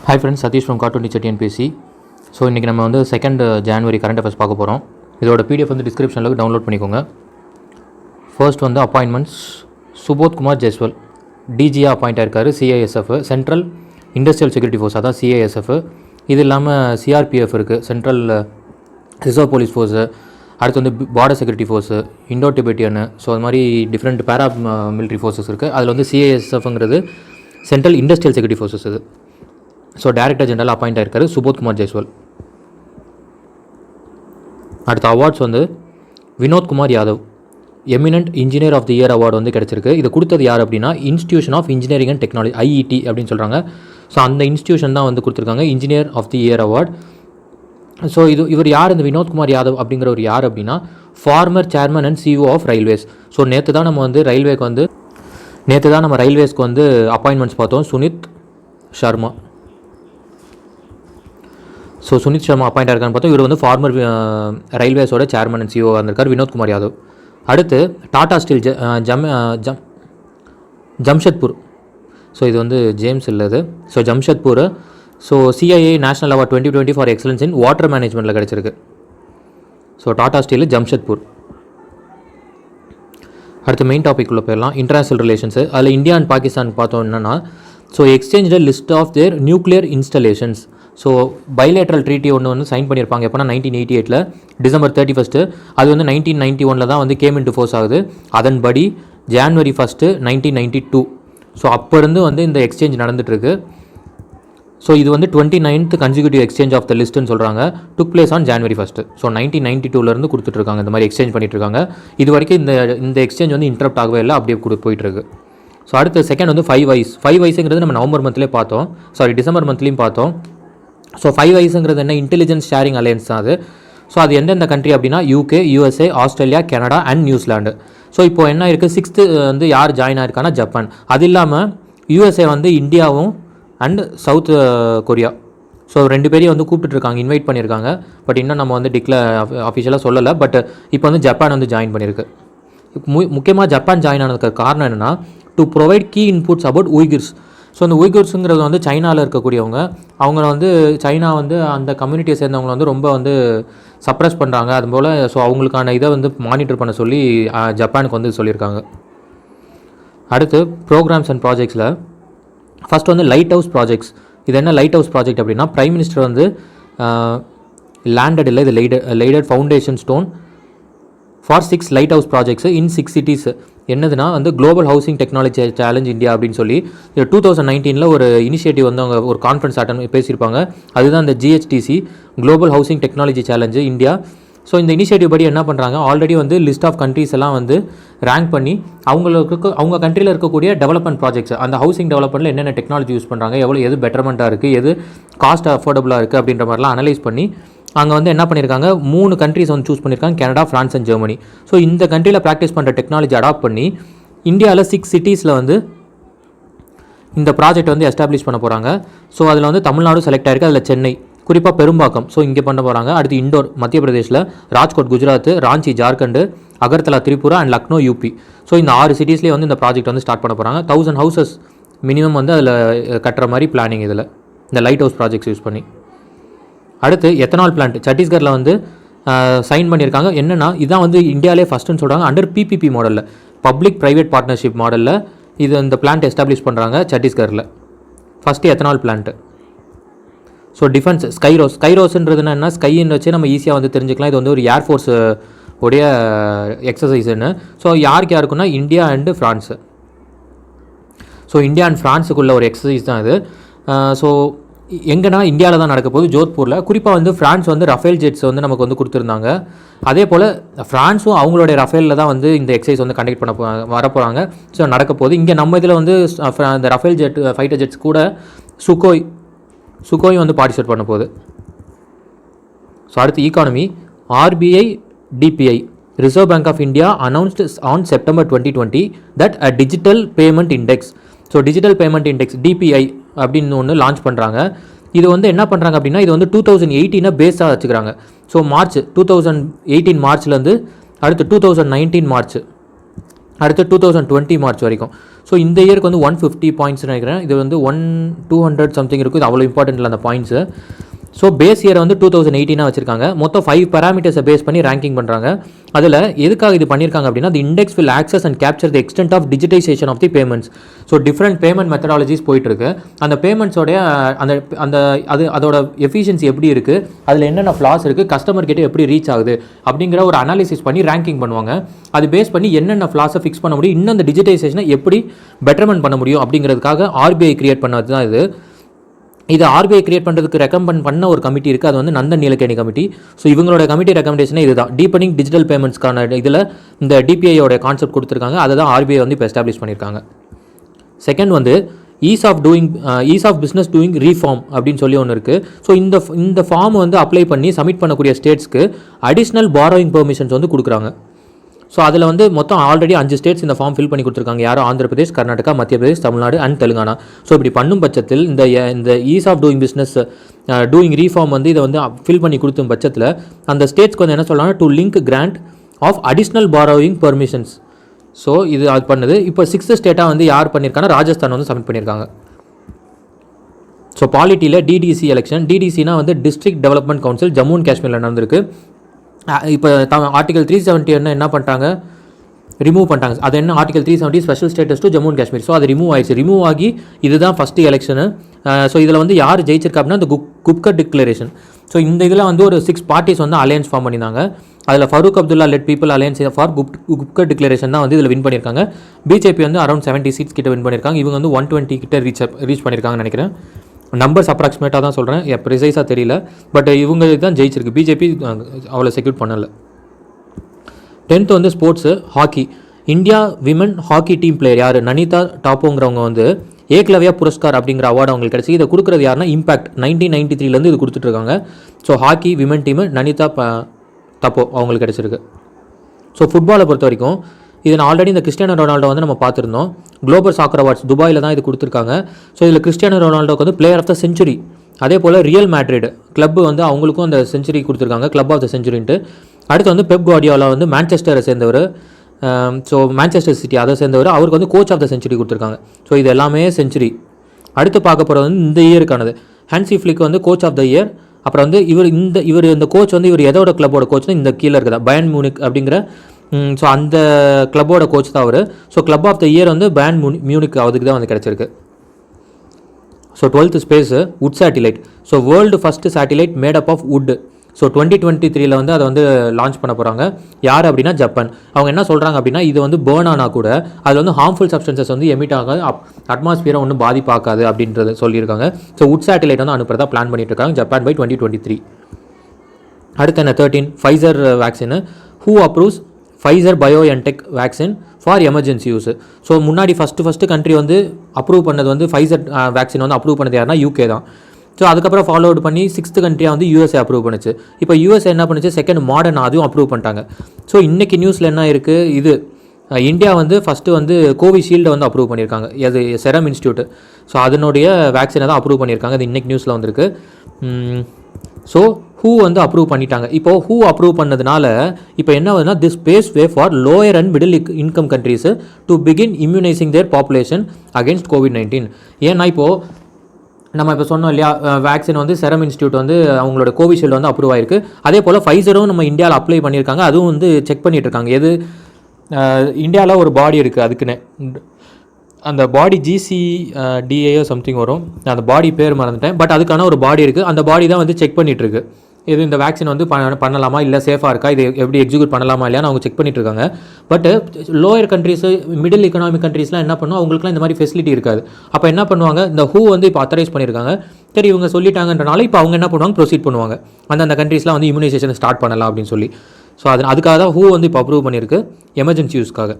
Hi friends, Satish from Cartoon Teacher TNPSC. So இன்றைக்கி நம்ம வந்து 2nd January கரண்ட் அஃபேர்ஸ் பார்க்க போகிறோம். இதோட PDF வந்து டிஸ்கிரிப்ஷனில் டவுன்லோட் பண்ணிக்கோங்க. ஃபர்ஸ்ட் வந்து அப்பாயின்மெண்ட்ஸ். சுபோத் குமார் ஜெய்ஸ்வால் டிஜியாக அப்பாயிண்ட் ஆயிருக்காரு. CISF central industrial security force, அதான் CISF. இது இல்லாமல் CRPF இருக்குது, சென்ட்ரல் ரிசர்வ் போலீஸ் ஃபோர்ஸு. அடுத்து வந்து border security force, Indo Tibetan. So அது மாதிரி டிஃப்ரெண்ட் பேரா மிலிட்ரி ஃபோர்ஸஸ் இருக்குது. அதில் வந்து CISFங்கிறது சென்ட்ரல் இண்டஸ்ட்ரியல் செக்யூரிட்டி ஃபோர்ஸஸ் இது. ஸோ டைரக்டர் ஜெனரல் அப்பாயிண்ட் ஆயிருக்காரு சுபோத் குமார் ஜெய்ஸ்வால். அடுத்த அவார்ட்ஸ் வந்து Vinod Kumar Yadav eminent engineer of the year award வந்து கிடச்சிருக்கு. இது கொடுத்தது யார் அப்படின்னா institution of engineering and technology, IET அப்படின்னு சொல்கிறாங்க. ஸோ அந்த இன்ஸ்டியூஷன் தான் வந்து கொடுத்துருக்காங்க engineer of the year award. So இவர் யார், இந்த வினோத் குமார் யாதவ் அப்படிங்கிறவர் யார் அப்படின்னா former chairman and CEO of railways. So நேற்று தான் நம்ம ரயில்வேஸ்க்கு வந்து அப்பாயின்மெண்ட்ஸ் பார்த்தோம். சுனித் சர்மா அப்பாயிண்ட் ஆயிருக்கான்னு பார்த்தோம். இவர் வந்து ஃபார்மர் ரயில்வேஸோட சேர்மன் அண்ட் CEO வந்திருக்கார் வினோத் குமார் யாதவ். அடுத்து டாடா ஸ்டீல் ஜம்ஷெட்பூர். ஸோ இது வந்து ஜேம்ஸ் இல்லது. So Jamshedpur. So CIA national award 2020 for excellence in water மேனேஜ்மெண்ட்டில் கிடச்சிருக்கு. So Tata steel Jamshedpur. அடுத்து மெயின் டாபிக் உள்ள போயிடலாம், இன்டர்நேஷனல் ரிலேஷன்ஸு. அதில் இந்தியா அண்ட் பாகிஸ்தான் பார்த்தோம் என்னென்னா, so exchange list of their nuclear installations. So bilateral treaty ஒன்று சைன் பண்ணியிருப்பாங்க. எப்போனா 1988 December 31. அது வந்து 1991 தான் வந்து கேம் இன்டு ஃபோர்ஸ் ஆகுது. அதன்படி January 1, 1992. ஸோ அப்போ இருந்து வந்து இந்த எக்ஸ்சேஞ்ச் நடந்துகிட்ருக்கு. ஸோ இது வந்து 29th consecutive exchange of the லிஸ்ட்டுன்னு சொல்கிறாங்க. Took place on January 1. So 1992 கொடுத்துட்ருக்காங்க, இந்த மாதிரி எக்ஸ்சேஞ்ச் பண்ணிட்டுருக்காங்க. இது வரைக்கும் இந்த எக்ஸ்சேஞ்ச் வந்து இன்டரப்ட் ஆகவே இல்லை, அப்படியே போயிட்டுருக்கு. ஸோ அடுத்து செகண்ட் வந்து 5 ஐஸ்ங்கிறது நம்ம நவம்பர் மந்த்லேயே பார்த்தோம், டிசம்பர் மந்த்லேயும் பார்த்தோம். ஸோ 5 ஐஸ்ங்கிறது என்ன, இன்டெலிஜென்ஸ் ஷேரிங் அலையன்ஸ் தான் அது. ஸோ அது எந்தெந்த கண்ட்ரி அப்படின்னா UK, USA, Australia, Canada and New Zealand. So இப்போ என்ன இருக்குது, 6th வந்து யார் ஜாயின் ஆயிருக்கானா ஜப்பான். அது இல்லாமல் USA வந்து இந்தியாவும் அண்ட் சவுத் கொரியா. ஸோ 2 பேரையும் வந்து கூப்பிட்டுருக்காங்க, இன்வைட் பண்ணியிருக்காங்க. பட் இன்னும் நம்ம வந்து அஃபிஷியலாக சொல்லலை. பட் இப்போ வந்து ஜப்பான் வந்து ஜாயின் பண்ணியிருக்கு. முக்கியமாக ஜப்பான் ஜாயின் ஆனதுக்கு காரணம் என்னென்னா, to provide key inputs about Uyghurs. So இந்த உய்குர்ஸுங்கிறது வந்து சைனாவில் இருக்கக்கூடியவங்க. அவங்க வந்து சைனா வந்து அந்த கம்யூனிட்டியை சேர்ந்தவங்களை வந்து ரொம்ப வந்து சப்ரஸ் பண்ணுறாங்க. அதுபோல் ஸோ அவங்களுக்கான இதை வந்து மானிட்டர் பண்ண சொல்லி ஜப்பானுக்கு வந்து சொல்லியிருக்காங்க. அடுத்து ப்ரோக்ராம்ஸ் அண்ட் ப்ராஜெக்ட்ஸில் ஃபஸ்ட் வந்து லைட் ஹவுஸ் ப்ராஜெக்ட்ஸ். இது என்ன லைட் ஹவுஸ் ப்ராஜெக்ட் அப்படின்னா, பிரைம் மினிஸ்டர் வந்து லேண்டட் இல்லை, இது laid foundation stone for 6 lighthouse projects in 6 cities. என்னதுன்னா வந்து global housing technology challenge India அப்படின்னு சொல்லி 2019 ஒரு இனிஷியேட்டிவ் வந்து அவங்க ஒரு கான்ஃபரன்ஸ் அட்டன் பேசியிருப்பாங்க. அதுதான் இந்த GHTC, global housing technology challenge India. So இந்த இனிஷியேட்டிவ் படி என்ன பண்ணுறாங்க, ஆல்ரெடி வந்து லிஸ்ட் ஆஃப் கண்ட்ரிஸ் எல்லாம் வந்து ரேங்க் பண்ணி அவங்க கண்ட்ரியில் இருக்கக்கூடிய டெவலப்மெண்ட் ப்ராஜெக்ட்ஸ், அந்த ஹவுசிங் டெவலப்மெண்ட்டில் என்னென்ன டெக்னாலஜி யூஸ் பண்ணுறாங்க, எது பெட்டர்மெண்ட்டாக இருக்குது, எது காஸ்ட் அஃபோர்டபுளாக இருக்குது அப்படின்ற மாதிரிலாம் அனலைஸ் பண்ணி அங்கே வந்து என்ன பண்ணியிருக்காங்க, 3 கண்ட்ரிஸ் வந்து சூஸ் பண்ணியிருக்காங்க, Canada, France and Germany. So இந்த கண்ட்ரியில் ப்ராக்டிஸ் பண்ணுற டெக்னாலஜி அடாப்ட் பண்ணி இந்தியாவில் 6 cities வந்து இந்த ப்ராஜெக்ட் வந்து எஸ்டாப்ளிஷ் பண்ண போகிறாங்க. ஸோ அதில் வந்து தமிழ்நாடு செலக்ட் ஆயிருக்கு, அதில் சென்னை, குறிப்பாக பெரும்பாக்கம், ஸோ இங்கே பண்ண போகிறாங்க. அடுத்து இண்டோர் மத்திய பிரதேஷில், Rajkot Gujarat, Ranchi Jharkhand, Agartala Tripura and Lucknow UP. So இந்த 6 cities வந்து இந்த ப்ராஜெக்ட் வந்து ஸ்டார்ட் பண்ண போகிறாங்க. 1000 houses மினிமம் வந்து அதில் கட்டுற மாதிரி பிளானிங் இதில் இந்த லைட் ஹவுஸ் ப்ராஜெக்ட்ஸ் யூஸ் பண்ணி. அடுத்து எத்தனால் பிளான்ட் சத்தீஸ்கரில் வந்து சைன் பண்ணியிருக்காங்க. என்னென்னா இதுதான் வந்து இந்தியாவிலே ஃபஸ்ட்டுன்னு சொல்கிறாங்க. அண்டர் PPP மாடலில், பப்ளிக் ப்ரைவேட் பார்ட்னர்ஷிப் மாடலில் இந்த பிளான்ட் எஸ்டாப்ளிஷ் பண்ணுறாங்க சத்தீஸ்கரில். First ethanol plant. So defence ஸ்கைரோஸ்ன்றது என்ன, ஸ்கைன்னு வச்சு நம்ம ஈஸியாக வந்து தெரிஞ்சுக்கலாம். இது வந்து ஒரு ஏர்ஃபோர்ஸ் உடைய எக்ஸசைஸ்ன்னு. ஸோ யாருக்குன்னா India and France. So India and ஃப்ரான்ஸுக்குள்ள ஒரு எக்ஸசைஸ் தான் இது. ஸோ எங்கன்னா இந்தியாவில் தான் நடக்க போகுது, ஜோத்பூரில். குறிப்பாக வந்து ஃப்ரான்ஸ் வந்து ரஃபேல் ஜெட்ஸ் வந்து நமக்கு வந்து கொடுத்துருந்தாங்க. அதே போல் ஃப்ரான்ஸும் அவங்களுடைய ரஃபேலில் தான் வந்து இந்த எக்ஸசைஸ் வந்து கண்டக்ட் பண்ண வரப்போகிறாங்க. ஸோ நடக்க போகுது. இங்கே நம்ம இதில் வந்து இந்த ரஃபேல் ஜெட் ஃபைட்டர் ஜெட்ஸ் கூட சுகோய் வந்து பார்ட்டிசிபேட் பண்ண போகுது. ஸோ அடுத்து economy. RBI DPI Reserve Bank of India announced on September 2020 that a digital payment index. So digital payment index DPI அப்படின்னு ஒன்று லான்ச் பண்ணுறாங்க. இது வந்து என்ன பண்ணுறாங்க அப்படின்னா, இது வந்து 2018 பேஸாக வச்சுக்கிறாங்க. ஸோ 2018 மார்ச்லேருந்து அடுத்து 2019 மார்ச் அடுத்து 2020 மார்ச் வரைக்கும். ஸோ இந்த இயருக்கு வந்து 150 பாயிண்ட்ஸ் நினைக்கிறேன். இது வந்து 200 சம்திங் இருக்கும். இது அவ்வளோ இம்பார்ட்டன்ட் இல்லை அந்த பாயிண்ட்ஸு. ஸோ பேஸ் இயரை வந்து 2018 வச்சிருக்காங்க. மொத்தம் 5 பேராமீட்டர்ஸை பேஸ் பண்ணி ரேங்கிங் பண்ணுறாங்க. அதில் எதுக்காக இது பண்ணியிருக்காங்க அப்படின்னா, the index will access and capture the extent of digitization of the payments. So different payment methodologies போயிட்டுருக்கு. அந்த பேமெண்ட்ஸோடைய அந்த அந்த அதோட எஃபிஷியன்சி எப்படி இருக்குது, அதில் என்னென்ன ஃப்ளாஸ் இருக்குது, கஸ்டமர் கிட்ட எப்படி ரீச் ஆகுது அப்படிங்கிற ஒரு அனாலிசிஸ் பண்ணி ரேங்கிங் பண்ணுவாங்க. அது பேஸ் பண்ணி என்னென்ன ஃப்ளாஸை ஃபிக்ஸ் பண்ண முடியும், இன்னும் அந்த டிஜிட்டைசேஷனை எப்படி பெட்டர்மெண்ட் பண்ண முடியும் அப்படிங்கிறதுக்காக ஆர்பிஐ கிரியேட் பண்ணது தான் இது. இது ஆர்பிஐ கிரியேட் பண்ணுறதுக்கு ரெக்கமெண்ட் பண்ண ஒரு கமிட்டி இருக்குது. அது வந்து நந்தன் நீலகேணி கமிட்டி. ஸோ இவங்களோட கமிட்டி ரெக்கமெண்டேஷனே இதுதான். டீப்பனிங் டிஜிட்டல் பேமெண்ட்ஸ்க்கான இதில் இந்த டிபிஐயோட கான்செப்ட் கொடுத்துருக்காங்க. அதை தான் ஆர்பிஐ வந்து இப்போ எஸ்டாப்ளிஷ் பண்ணியிருக்காங்க. செகண்ட் வந்து ease of business doing reform அப்படின்னு சொல்லி ஒன்று இருக்குது. ஸோ இந்த ஃபார்ம் வந்து அப்ளை பண்ணி சப்மிட் பண்ணக்கூடிய ஸ்டேட்ஸ்க்கு அடிஷ்னல் பாரோயிங் பெர்மிஷன்ஸ் வந்து கொடுக்குறாங்க. ஸோ அதில் வந்து மொத்தம் ஆல்ரெடி 5 ஸ்டேட்ஸ் இந்த ஃபார்ம் ஃபில் பண்ணி கொடுத்துருக்காங்க. யாரும் ஆந்திர பிரதேஷ், கர்நாடகா, மத்திய பிரதேஷ், தமிழ்நாடு அண்ட் தெலுங்கானா. ஸோ இப்படி பண்ணும் பட்சத்தில் இந்த ease of doing business doing reform வந்து இதை வந்து ஃபில் பண்ணி கொடுத்தும் பட்சத்தில் அந்த ஸ்டேட்ஸ்க்கு வந்து என்ன சொல்லலாம், to link grant of additional borrowing permissions. So இது அது பண்ணுது. இப்போ 6th ஸ்டேட்டாக வந்து யார் பண்ணியிருக்காங்கன்னா ராஜஸ்தான் வந்து சப்மிட் பண்ணியிருக்காங்க. ஸோ பாலிட்டியில் டிடிசி எலெக்ஷன். டிடிசினா வந்து district development council Jammu and காஷ்மீரில் நடந்திருக்கு. இப்போ ஆர்டிகல் 370 என்ன பண்ணிட்டாங்க, ரிமூவ் பண்ணிட்டாங்க. அது என்ன article 370 special status to Jammu and Kashmir. So அது ரிமூவ் ஆயிடுச்சு. ரிமூவ் ஆகி இதுதான் ஃபஸ்ட்டு எலெக்ஷனு. ஸோ இதில் வந்து யார் ஜெயிச்சிருக்கா அப்படின்னா அந்த குப்கர் டிக்ளரேஷன். ஸோ இந்த இதில் வந்து ஒரு 6 பார்ட்டிஸ் வந்து அலையன்ஸ் ஃபார்ம் பண்ணியிருந்தாங்க. அதில் Farooq Abdullah led People's Alliance for Gupkar Declaration தான் வந்து இதில் வின் பண்ணியிருக்காங்க. பிஜேபி வந்து அரௌண்ட் 70 சீட்ஸ் கிட்ட வின் பண்ணியிருக்காங்க. இவங்க வந்து 120 கிட்ட ரீச் பண்ணியிருக்காங்கன்னு நினைக்கிறேன். நம்பர்ஸ் அப்ராக்சிமேட்டாக தான் சொல்கிறேன், ப்ரிசைஸாக தெரியல. பட் இவங்க தான் ஜெயிச்சிருக்கு. பிஜேபி அவ்வளோ செக்யூர் பண்ணலை. 10th வந்து sports hockey. India women hockey team player யார், நனிதா டாப்போங்கிறவங்க வந்து ஏக்லவ்யா புரஸ்கார் அப்படிங்கிற அவார்டு அவங்களுக்கு கிடச்சி. இதை கொடுக்குறது யாருன்னா இம்பாக்ட் 1993 இது கொடுத்துட்ருக்காங்க. ஸோ ஹாக்கி விமன் டீமு நனிதா டாப்போ அவங்களுக்கு கிடச்சிருக்கு. ஸோ ஃபுட்பாலை பொறுத்த வரைக்கும் இது நான் ஆல்ரெடி இந்த கிறிஸ்டியானோ ரொனால்டோ வந்து நம்ம பார்த்துருந்தோம். குளோபல் சாக்கர் அவார்ட்ஸ் துபாயில் தான் இது கொடுத்துருக்காங்க. ஸோ இதில் கிறிஸ்டியானோ ரொனால்டோக்கு வந்து பிளேயர் ஆஃப் த செஞ்சுரி. அதே போல் ரியல் மேட்ரிட் கிளப் வந்து அவங்களுக்கும் அந்த செஞ்சுரி கொடுத்துருக்காங்க, கிளப் ஆஃப் த செஞ்சுரின்ட்டு. அடுத்து வந்து பெப் குவார்டியோலா வந்து மான்செஸ்டரை சேர்ந்தவர். ஸோ மான்செஸ்டர் சிட்டி அதை சேர்ந்தவர். அவருக்கு வந்து கோச் ஆஃப் த செஞ்சுரி கொடுத்துருக்காங்க. ஸோ இது எல்லாமே செஞ்சுரி. அடுத்து பார்க்க போகிறது வந்து இந்த இயருக்கானது. ஹான்சி ஃப்ளிக் வந்து கோச் ஆஃப் த இயர். அப்புறம் வந்து இவர் இந்த கோச் வந்து இவர் எதோட கிளப்போட கோச்னா இந்த கீழே இருக்குதா பயன் மியூனிக் அப்படிங்கிற. ஸோ அந்த கிளப்போட கோச் தான் அவர். So club of the year வந்து பயன் மியூனிக் அதுக்கு தான் வந்து கிடச்சிருக்கு. So 12th space wood satellite. So world first satellite made up of wood. So 2023 வந்து அதை வந்து லான்ச் பண்ண போகிறாங்க. யார் அப்படின்னா ஜப்பான். அவங்க என்ன சொல்கிறாங்க அப்படின்னா இது வந்து பேர்ன் ஆனால் கூட அதில் வந்து ஹார்ம்ஃபுல் சப்ஸ்டன்சஸ் வந்து எமிட் ஆகாது, அட்மாஸ்பியரை ஒன்றும் பாதிப்பாக்காது அப்படின்றது சொல்லியிருக்காங்க. ஸோ வுட் சேட்டிலைட் வந்து அனுப்புறதா பிளான் பண்ணிட்டு இருக்காங்க ஜப்பான் பை 2023. அடுத்து என்ன 13 Pfizer vaccine. Who approves Pfizer BioNTech vaccine for emergency use. So முன்னாடி ஃபஸ்ட்டு கண்ட்ரி வந்து அப்ரூவ் பண்ணது வந்து ஃபைசர் வேக்சின் வந்து அப்ரூவ் பண்ணது யாருன்னா யூகே தான். ஸோ அதுக்கப்புறம் ஃபாலோட் பண்ணி 6th கண்ட்ரியாக வந்து யூஎஸ்ஏ அப்ரூவ் பண்ணுச்சு. இப்போ யூஎஸ்ஏ என்ன பண்ணுச்சு, செகண்ட் மாடர்ன் அதுவும் அப்ரூவ் பண்ணிட்டாங்க. ஸோ இன்றைக்கி நியூஸில் என்ன இருக்குது, இது இந்தியா வந்து ஃபஸ்ட்டு வந்து கோவிஷீல்டை வந்து அப்ரூவ் பண்ணியிருக்காங்க. அது செரம் இன்ஸ்டியூட். ஸோ அதனுடைய வேக்சினை தான் அப்ரூவ் பண்ணியிருக்காங்க. அது இன்றைக்கி நியூஸில் வந்திருக்கு. ஸோ ஹூ வந்து அப்ரூவ் பண்ணிட்டாங்க. இப்போது ஹூ அப்ரூவ் பண்ணதுனால இப்போ என்ன ஆகுதுன்னா this paves way for lower and middle income countries to begin immunising their population against COVID-19. ஏன்னா இப்போது நம்ம இப்போ சொன்னோம் இல்லையா, வேக்சின் வந்து செரம் இன்ஸ்டியூட் வந்து அவங்களோட கோவிஷீல்டு வந்து அப்ரூவ் ஆயிருக்கு. அதே போல் ஃபைசரும் நம்ம இந்தியாவில் அப்ளை பண்ணியிருக்காங்க. அதுவும் வந்து செக் பண்ணிட்டு இருக்காங்க. எது இந்தியாவில் ஒரு பாடி இருக்குது அதுக்குன்னு, அந்த பாடி GCDAயோ சம்திங் வரும், அந்த பாடி பேர் மறந்துட்டேன். பட் அதுக்கான ஒரு பாடி இருக்குது. அந்த பாடி தான் வந்து செக் பண்ணிகிட்ருக்கு. இது இந்த வேக்சின் வந்து பண்ணலாமா இல்லை சேஃபாக இருக்கா, இது எப்படி எக்ஸிக்யூட் பண்ணலாமா இல்லையான்னு அவங்க செக் பண்ணிட்டு இருக்காங்க. But lower countries middle economic கண்ட்ரீஸ்லாம் என்ன பண்ணுவோம், அவங்களுக்குலாம் இந்த மாதிரி ஃபெசிலிட்டி இருக்காது. அப்போ என்ன பண்ணுவாங்க, இந்த ஹூ வந்து இப்போ அத்தரைஸ் பண்ணியிருக்காங்க. சரி இவங்க சொல்லிட்டாங்கன்றனால இப்போ அவங்க என்ன பண்ணுவாங்க, ப்ரொசீட் பண்ணுவாங்க. அந்த கண்ட்ரீஸ்லாம் வந்து இம்யூனைசேஷன் ஸ்டார்ட் பண்ணலாம் அப்படின்னு சொல்லி. ஸோ அதுக்காக தான் ஹூ வந்து இப்போ அப்ரூவ் பண்ணியிருக்கு எமர்ஜென்சி யூஸ்க்காக.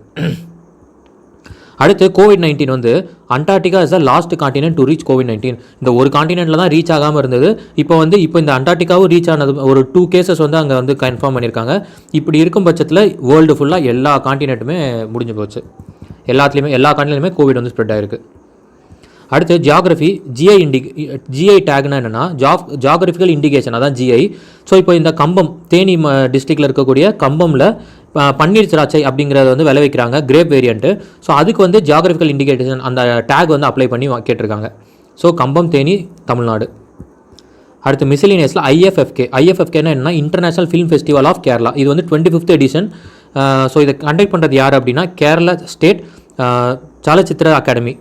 அடுத்து COVID-19 வந்து Antarctica is the last continent to reach COVID-19. இந்த ஒரு காண்டினென்ட்டில் தான் ரீச் ஆகாமல் இருந்தது. இப்போ இந்த அண்டார்டிகாவும் ரீச் ஆனது ஒரு 2 கேசஸ் வந்து அங்கே வந்து கன்ஃபார்ம் பண்ணியிருக்காங்க. இப்படி இருக்கும் பட்சத்தில் வேர்ல்டு ஃபுல்லாக எல்லா காண்டினென்ட்டுமே முடிஞ்சு போச்சு. எல்லா காண்டினென்ட்லையுமே கோவிட் வந்து ஸ்ப்ரெட் ஆகிருக்கு. அடுத்து ஜியாகிரஃபி. ஜிஐ டேக்னா என்னென்னா ஜியாகிரபிக்கல் இண்டிகேஷன், அதான் ஜிஐ. ஸோ இப்போ இந்த கம்பம் தேனி டிஸ்ட்ரிக்டில் இருக்கக்கூடிய கம்பமில் பன்னீர் திராட்சை அப்படிங்கிறத வந்து விளைவிக்கிறாங்க, கிரேப் வேரியண்ட்டு. ஸோ அதுக்கு வந்து ஜியாகிரபிக்கல் இண்டிகேஷன் அந்த டேக் வந்து அப்ளை பண்ணி கேட்டிருக்காங்க. ஸோ கம்பம், தேனி, தமிழ்நாடு. அடுத்து மிசிலினியஸில் ஐஎஃப்எஃப்கேனா என்ன, international film festival of Kerala. இது வந்து 25th எடிஷன். ஸோ இதை கண்டக்ட் பண்ணுறது யார் அப்படின்னா கேரளா ஸ்டேட் சலச்சித்திர அகாடமி.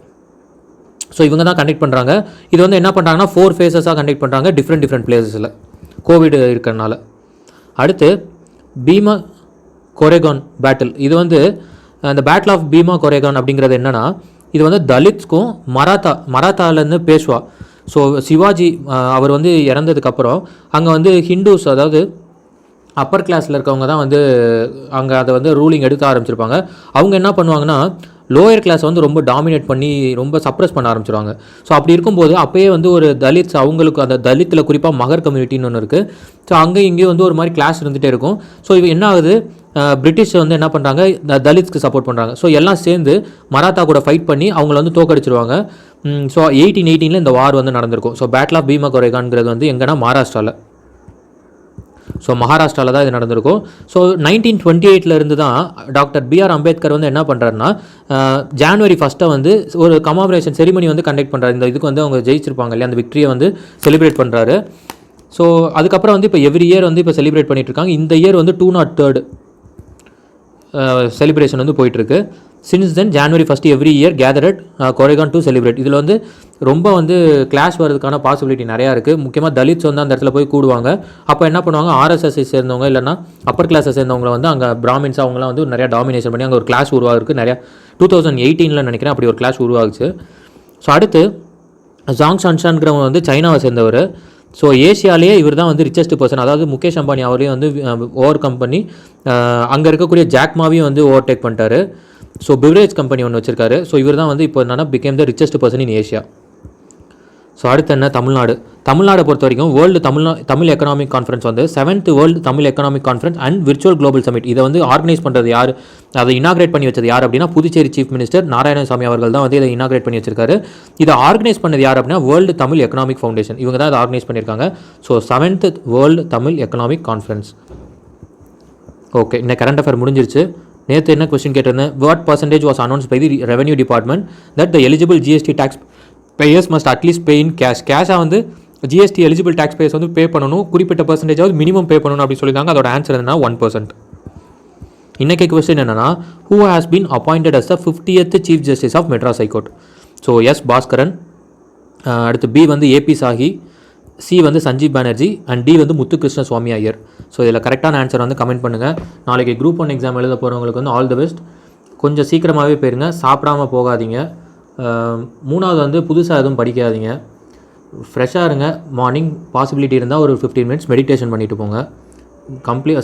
ஸோ இவங்க தான் கண்டக்ட் பண்ணுறாங்க. இது வந்து என்ன பண்ணுறாங்கன்னா 4 ஃபேஸஸாக கண்டக்ட் பண்ணுறாங்க டிஃப்ரெண்ட் பிளேசஸில் கோவிட் இருக்கிறனால. அடுத்து பீமா கொரேகான் பேட்டில். இது வந்து இந்த பேட்டில் ஆஃப் பீமா கொரேகான் அப்படிங்கிறது என்னென்னா, இது வந்து தலித்ஸ்க்கும் மராத்தாலேருந்து பேஷ்வா. ஸோ சிவாஜி அவர் வந்து இறந்ததுக்கப்புறம் அங்கே வந்து ஹிந்துஸ், அதாவது அப்பர் கிளாஸில் இருக்கவங்க தான் வந்து அங்கே அதை வந்து ரூலிங் எடுக்க ஆரம்பிச்சிருப்பாங்க. அவங்க என்ன பண்ணுவாங்கன்னா லோயர் கிளாஸை வந்து ரொம்ப டாமினேட் பண்ணி ரொம்ப சப்ரஸ் பண்ண ஆரம்பிச்சிருவாங்க. ஸோ அப்படி இருக்கும்போது அப்போயே வந்து ஒரு தலித்ஸ், அவங்களுக்கு அந்த தலித்தில் குறிப்பாக மகர் கம்யூனிட்டின்னு ஒன்று இருக்குது. ஸோ அங்கே இங்கேயும் வந்து ஒரு மாதிரி கிளாஸ் இருந்துகிட்டே இருக்கும். ஸோ இது என்ன ஆகுது, பிரிட்டிஷ் வந்து என்ன பண்ணுறாங்க, தலித்ஸ்க்கு சப்போர்ட் பண்ணுறாங்க. ஸோ எல்லாம் சேர்ந்து மராத்தா கூட ஃபைட் பண்ணி அவங்கள வந்து தோக்கடிச்சிருவாங்க. ஸோ 1818 இந்த வார் வந்து நடந்திருக்கும். ஸோ பேட்டில் ஆஃப் பீமா கொரேகான்ங்கிறது வந்து எங்கன்னா மகாராஷ்டிராவில். ஸோ மகாராஷ்டிராவில் தான் இது நடந்திருக்கும். ஸோ 1928 தான் டாக்டர் பிஆர் அம்பேத்கர் வந்து என்ன பண்ணுறாருன்னா ஜான்வரி 1 வந்து ஒரு கமாமரேஷன் செரிமனி வந்து கண்டக்ட் பண்ணுறாரு. இந்த இதுக்கு வந்து அவங்க ஜெயிச்சிருப்பாங்க இல்லையா, அந்த விக்ட்ரியை வந்து செலிப்ரேட் பண்ணுறாரு. ஸோ அதுக்கப்புறம் வந்து இப்போ எவ்ரி இயர் வந்து இப்போ செலிப்ரேட் பண்ணிட்டு இருக்காங்க. இந்த இயர் வந்து 203rd செலிப்ரேஷன் வந்து போயிட்டுருக்கு. Since then January 1 every year gathered Koregaon to celebrate. இதில் வந்து ரொம்ப வந்து கிளாஷ் வரதுக்கான பாசிபிலிட்டி நிறையா இருக்குது. முக்கியமாக தலித்ஸ் வந்து அந்த இடத்துல போய் கூடுவாங்க. அப்போ என்ன பண்ணுவாங்க, ஆர்எஸ்எஸ்ஐ சேர்ந்தவங்க இல்லைனா அப்பர் கிளாஸை சேர்ந்தவங்களை வந்து அங்கே பிராமின்ஸ் அவங்களாம் வந்து நிறையா டாமினேஷன் பண்ணி அங்கே ஒரு கிளாஷ் உருவாகுருக்கு. நிறையா 2018 நினைக்கிறேன் அப்படி ஒரு கிளாஷ் உருவாகுச்சு. ஸோ அடுத்து ஜாங் ஷான்ஷான்கிறவங்க வந்து சைனாவை சேர்ந்தவர். ஸோ ஏஷியாலேயே இவர் தான் வந்து ரிச்சஸ்ட் பர்சன். அதாவது முகேஷ் அம்பானி அவரையும் வந்து ஓவர் கம் பண்ணி அங்கே இருக்கக்கூடிய ஜாக்மாவையும் வந்து ஓவர்டேக் பண்ணிட்டாரு. ஸோ பிவரேஜ் கம்பெனி ஒன்று வச்சிருக்காரு. ஸோ இவர் தான் வந்து இப்போ என்னன்னா became the richest person in Asia. So அடுத்து என்ன, தமிழ்நாடை பொறுத்த வரைக்கும் வேர்ல்டு தமிழ் எக்கனாமிக் கான்ஃபரன்ஸ் வந்து 7th world Tamil economic conference and virtual global submit. இதை வந்து ஆர்கனைஸ் பண்ணுறது யார், அதை இனாகிரேட் பண்ணி வச்சது யார் அப்படின்னா புதுச்சேரி சீஃப் மினிஸ்டர் நாராயணசாமி அவர்கள் தான் வந்து இதை இனாகிரேட் பண்ணி வச்சிருக்காரு. இதை ஆர்கனைஸ் பண்ணது யார் அப்படின்னா வேர்ல்டு தமிழ் எக்கனாமிக் ஃபவுண்டேஷன். இவங்க தான் இதை ஆர்கனைஸ் பண்ணியிருக்காங்க. So 7th world Tamil economic conference. Okay, இந்த கரண்ட் அஃபேர் முடிஞ்சிருச்சு. நேற்று என்ன கொஸ்டின் கேட்டிருந்தேன், what percentage was announce by the revenue department that the eligible GST tax payers must at least pay in கேஷாக வந்து ஜிஎஸ்டி எலிஜிபிள் டேக்ஸ் பேயர்ஸ் வந்து பே பண்ணணும், குறிப்பிட்ட பர்சன்டேஜாவது மினிமம் பே பண்ணணும் அப்படி சொல்லியிருக்காங்க. அதோட ஆன்சர் என்னன்னா 1%. இன்றைக்கி கொஸ்டின் என்னன்னா, who has been appointed as the 50th chief justice of Madras high court. So S Bhaskaran, அடுத்து பி வந்து ஏபி சாஹி, சி வந்து சஞ்சீவ் பானர்ஜி அண்ட் டி வந்து முத்துகிருஷ்ண சுவாமி ஐயர். ஸோ இதில் கரெக்டான ஆன்சர் வந்து கமெண்ட் பண்ணுங்கள். நாளைக்கு குரூப் 1 எக்ஸாம் எழுத போகிறவங்களுக்கு வந்து ஆல் தி பெஸ்ட். கொஞ்சம் சீக்கிரமாகவே போயிருங்க, சாப்பிடாமல் போகாதீங்க. 3வது வந்து புதுசாக எதுவும் படிக்காதீங்க, ஃப்ரெஷ்ஷாக இருங்க. மார்னிங் பாசிபிலிட்டி இருந்தால் ஒரு 15 minutes மெடிடேஷன் பண்ணிட்டு போங்க.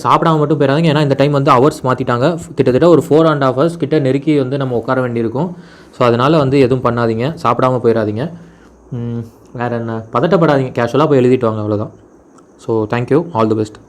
சாப்பிடாம மட்டும் போயிடாதீங்க. ஏன்னா இந்த டைம் வந்து ஹவர்ஸ் மாற்றிட்டாங்க. கிட்டத்தட்ட ஒரு 4.5 hours கிட்ட நெருக்கி வந்து நம்ம உட்கார வேண்டியிருக்கும். ஸோ அதனால் வந்து எதுவும் பண்ணாதீங்க, சாப்பிடாமல் போயிடாதீங்க. வேறு என்ன, பதட்டப்படாதீங்க, கேஷுவலாக போய் எழுதிட்டு வாங்க, அவ்வளோதான். So thank you, all the best.